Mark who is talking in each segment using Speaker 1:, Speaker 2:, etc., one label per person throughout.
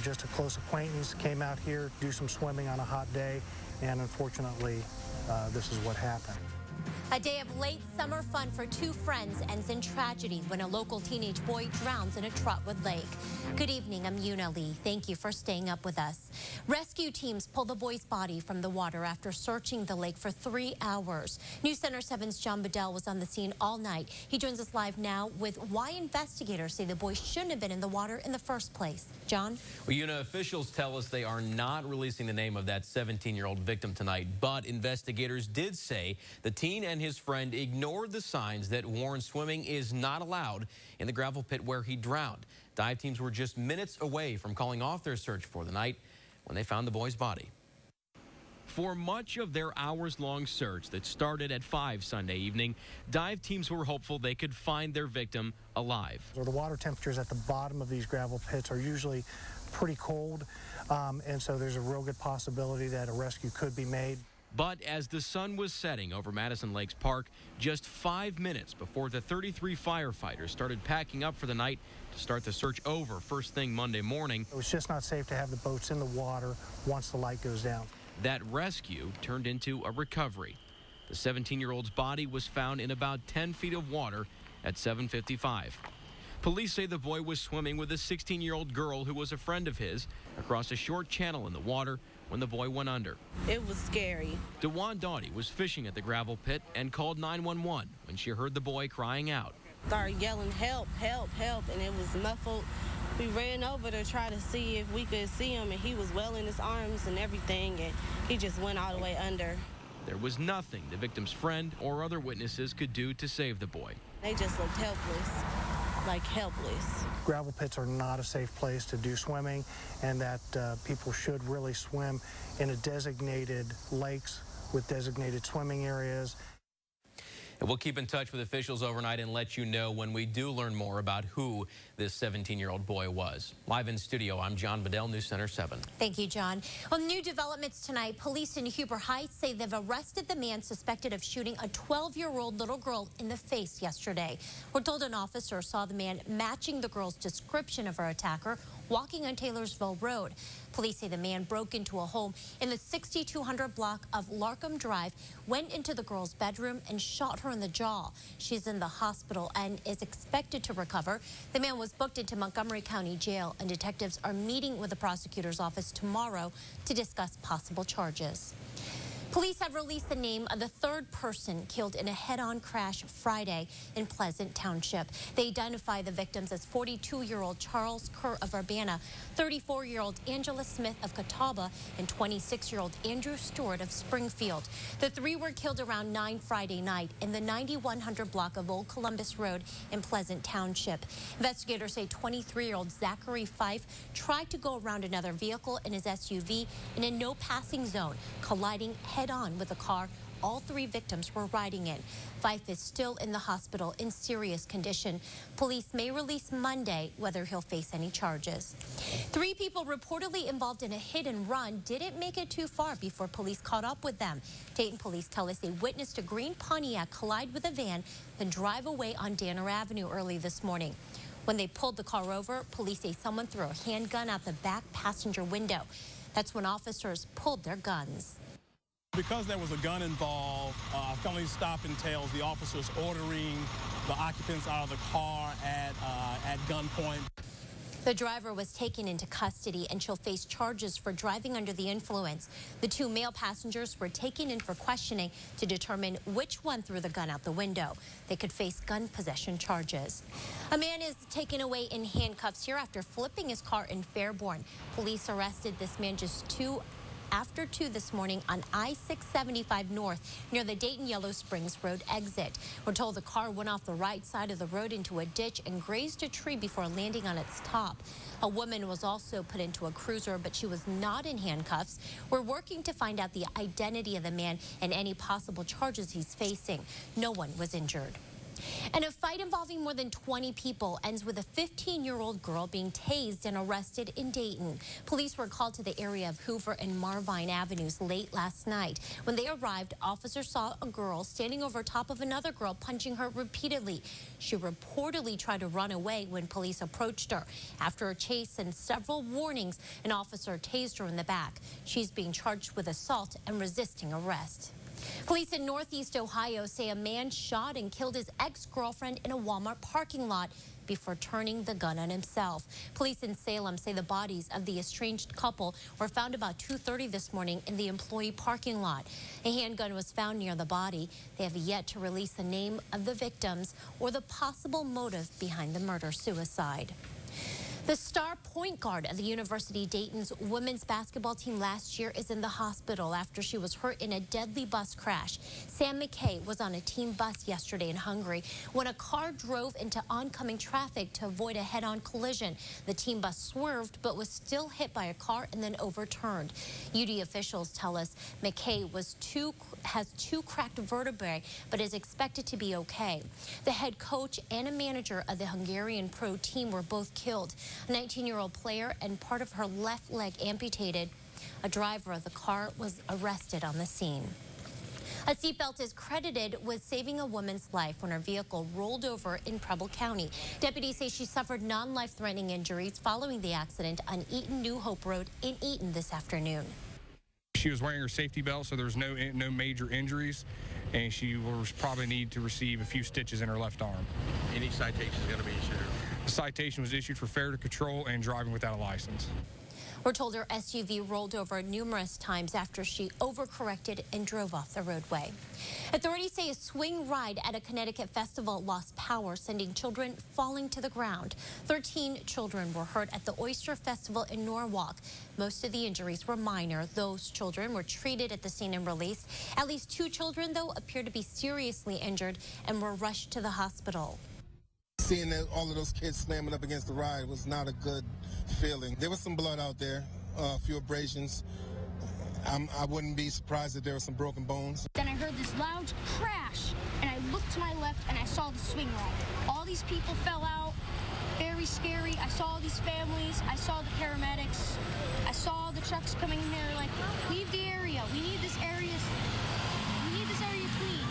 Speaker 1: just a close acquaintance, came out here, do some swimming on a hot day, and unfortunately, this is what happened.
Speaker 2: A day of late summer fun for two friends ends in tragedy when a local teenage boy drowns in a Trotwood lake. Good evening, I'm Yuna Lee. Thank you for staying up with us. Rescue teams pulled the boy's body from the water after searching the lake for 3 hours. News Center 7's John Bedell was on the scene all night. He joins us live now with why investigators say the boy shouldn't have been in the water in the first place. John?
Speaker 3: Well, Yuna, officials tell us they are not releasing the name of that 17-year-old victim tonight, but investigators did say the teen and his friend ignored the signs that warn swimming is not allowed in the gravel pit where he drowned. Dive teams were just minutes away from calling off their search for the night when they found the boy's body. For much of their hours-long search that started at 5 Sunday evening, dive teams were hopeful they could find their victim alive.
Speaker 1: The water temperatures at the bottom of these gravel pits are usually pretty cold, and so there's a real good possibility that a rescue could be made.
Speaker 3: But as the sun was setting over Madison Lakes Park, just 5 minutes before the 33 firefighters started packing up for the night to start the search over first thing Monday morning,
Speaker 1: It was just not safe to have the boats in the water once the light goes down.
Speaker 3: that rescue turned into a recovery. The 17-year-old's body was found in about 10 feet of water at 7:55. Police say the boy was swimming with a 16-year-old girl who was a friend of his across a short channel in the water when the boy went under.
Speaker 4: It was scary.
Speaker 3: DeJuan Doughty was fishing at the gravel pit and called 911 when she heard the boy crying out.
Speaker 4: Started yelling, help, help, help, and it was muffled. We ran over to try to see if we could see him, and he was well in his arms and everything, and he just went all the way under.
Speaker 3: There was nothing the victim's friend or other witnesses could do to save the boy.
Speaker 4: They just looked helpless, like helpless.
Speaker 1: Gravel pits are not a safe place to do swimming, and that people should really swim in a designated lakes with designated swimming areas.
Speaker 3: And we'll keep in touch with officials overnight and let you know when we do learn more about who this 17-year-old boy was. Live in studio, I'm John Bedell, News Center 7.
Speaker 2: Thank you, John. Well, new developments tonight. Police in Huber Heights say they've arrested the man suspected of shooting a 12-year-old little girl in the face yesterday. We're told an officer saw the man matching the girl's description of her attacker walking on Taylorsville Road. Police say the man broke into a home in the 6200 block of Larkham Drive, went into the girl's bedroom and shot her in the jaw. She's in the hospital and is expected to recover. The man was booked into Montgomery County Jail, and detectives are meeting with the prosecutor's office tomorrow to discuss possible charges. Police have released the name of the third person killed in a head-on crash Friday in Pleasant Township. They identify the victims as 42-year-old Charles Kerr of Urbana, 34-year-old Angela Smith of Catawba, and 26-year-old Andrew Stewart of Springfield. The three were killed around 9 Friday night in the 9100 block of Old Columbus Road in Pleasant Township. Investigators say 23-year-old Zachary Fife tried to go around another vehicle in his SUV in a no-passing zone, colliding head-on with a car all three victims were riding in. Fife is still in the hospital in serious condition. Police may release Monday whether he'll face any charges. 3 people reportedly involved in a hit and run didn't make it too far before police caught up with them. Dayton police tell us they witnessed a green Pontiac collide with a van, then drive away on Danner Avenue early this morning. When they pulled the car over, police say someone threw a handgun out the back passenger window. That's when officers pulled their guns.
Speaker 5: Because there was a gun involved, felony stop entails the officers ordering the occupants out of the car at gunpoint.
Speaker 2: The driver was taken into custody and she'll face charges for driving under the influence. The 2 male passengers were taken in for questioning to determine which one threw the gun out the window. They could face gun possession charges. A man is taken away in handcuffs here after flipping his car in Fairborn. Police arrested this man just after 2 this morning on I-675 North near the Dayton Yellow Springs Road exit. We're told the car went off the right side of the road into a ditch and grazed a tree before landing on its top. A woman was also put into a cruiser, but she was not in handcuffs. We're working to find out the identity of the man and any possible charges he's facing. No one was injured. And a fight involving more than 20 people ends with a 15-year-old girl being tased and arrested in Dayton. Police were called to the area of Hoover and Marvine Avenues late last night. When they arrived, officers saw a girl standing over top of another girl, punching her repeatedly. She reportedly tried to run away when police approached her. After a chase and several warnings, an officer tased her in the back. She's being charged with assault and resisting arrest. Police in Northeast Ohio say a man shot and killed his ex-girlfriend in a Walmart parking lot before turning the gun on himself. Police in Salem say the bodies of the estranged couple were found about 2:30 this morning in the employee parking lot. A handgun was found near the body. They have yet to release the name of the victims or the possible motive behind the murder-suicide. The star point guard of the University of Dayton's women's basketball team last year is in the hospital after she was hurt in a deadly bus crash. Sam McKay was on a team bus yesterday in Hungary when a car drove into oncoming traffic to avoid a head-on collision. The team bus swerved but was still hit by a car and then overturned. UD officials tell us McKay has two cracked vertebrae but is expected to be okay. The head coach and a manager of the Hungarian pro team were both killed. A 19-year-old player and part of her left leg amputated. A driver of the car was arrested on the scene. A seatbelt is credited with saving a woman's life when her vehicle rolled over in Preble County. Deputies say she suffered non-life-threatening injuries following the accident on Eaton New Hope Road in Eaton this afternoon.
Speaker 6: She was wearing her safety belt, so there was no major injuries, and she will probably need to receive a few stitches in her left arm.
Speaker 7: Any citations going to be issued?
Speaker 6: The citation was issued for failure to control and driving without a license.
Speaker 2: We're told her SUV rolled over numerous times after she overcorrected and drove off the roadway. Authorities say a swing ride at a Connecticut festival lost power, sending children falling to the ground. 13 children were hurt at the Oyster Festival in Norwalk. Most of the injuries were minor. Those children were treated at the scene and released. At least 2 children, though, appear to be seriously injured and were rushed to the hospital.
Speaker 8: Seeing all of those kids slamming up against the ride was not a good feeling. There was some blood out there, a few abrasions. I wouldn't be surprised if there were some broken bones.
Speaker 9: Then I heard this loud crash, and I looked to my left, and I saw the swing ride. All these people fell out, very scary. I saw all these families. I saw the paramedics. I saw the trucks coming in here like, leave the area. We need this area clean.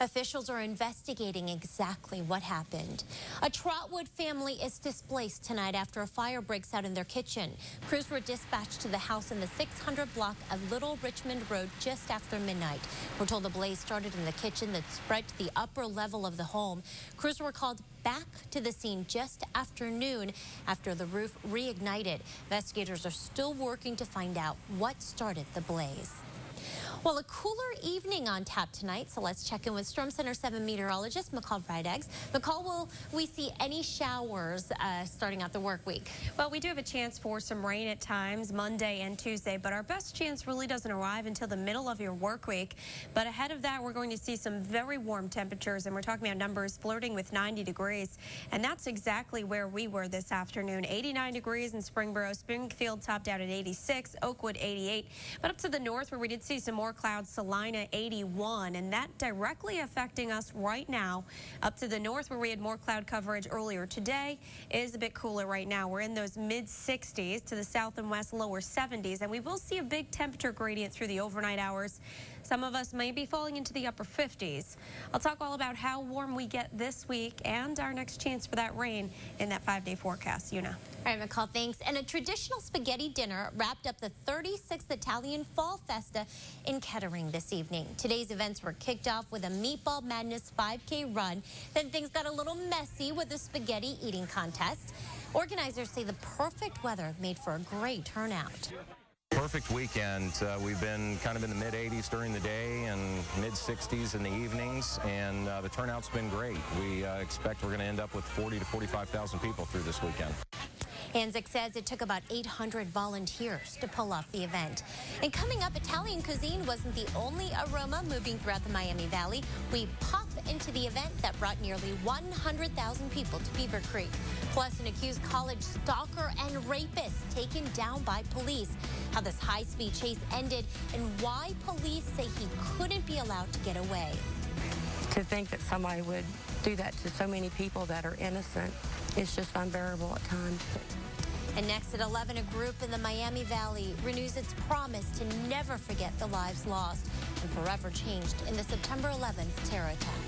Speaker 2: Officials are investigating exactly what happened. A Trotwood family is displaced tonight after a fire breaks out in their kitchen. Crews were dispatched to the house in the 600 block of Little Richmond Road just after midnight. We're told the blaze started in the kitchen that spread to the upper level of the home. Crews were called back to the scene just after noon after the roof reignited. Investigators are still working to find out what started the blaze. Well, a cooler evening on tap tonight, so let's check in with Storm Center 7 meteorologist McCall Fridags. McCall, will we see any showers starting out the work week?
Speaker 10: Well, we do have a chance for some rain at times Monday and Tuesday, but our best chance really doesn't arrive until the middle of your work week. But ahead of that, we're going to see some very warm temperatures, and we're talking about numbers flirting with 90 degrees. And that's exactly where we were this afternoon. 89 degrees in Springboro. Springfield topped out at 86, Oakwood 88. But up to the north where we did see some more clouds, Salina 81, and that directly affecting us right now. Up to the north where we had more cloud coverage earlier today is a bit cooler right now. We're in those mid 60s, to the south and west lower 70s, and we will see a big temperature gradient through the overnight hours. Some of us may be falling into the upper 50s. I'll talk all about how warm we get this week and our next chance for that rain in that 5-day forecast. Una.
Speaker 2: All right, McCall, thanks. And a traditional spaghetti dinner wrapped up the 36th Italian Fall Festa in Kettering this evening. Today's events were kicked off with a Meatball Madness 5K run. Then things got a little messy with a spaghetti eating contest. Organizers say the perfect weather made for a great turnout.
Speaker 11: Perfect weekend. We've been kind of in the mid-80s during the day and mid-60s in the evenings, and the turnout's been great. We expect we're going to end up with 40 to 45,000 people through this weekend.
Speaker 2: Hanzik says it took about 800 volunteers to pull off the event. And coming up, Italian cuisine wasn't the only aroma moving throughout the Miami Valley. We pop into the event that brought nearly 100,000 people to Beaver Creek. Plus, an accused college stalker and rapist taken down by police. How this high-speed chase ended and why police say he couldn't be allowed to get away.
Speaker 12: to think that somebody would do that to so many people that are innocent is just unbearable at times.
Speaker 2: And next at 11, a group in the Miami Valley renews its promise to never forget the lives lost and forever changed in the September 11th terror attack.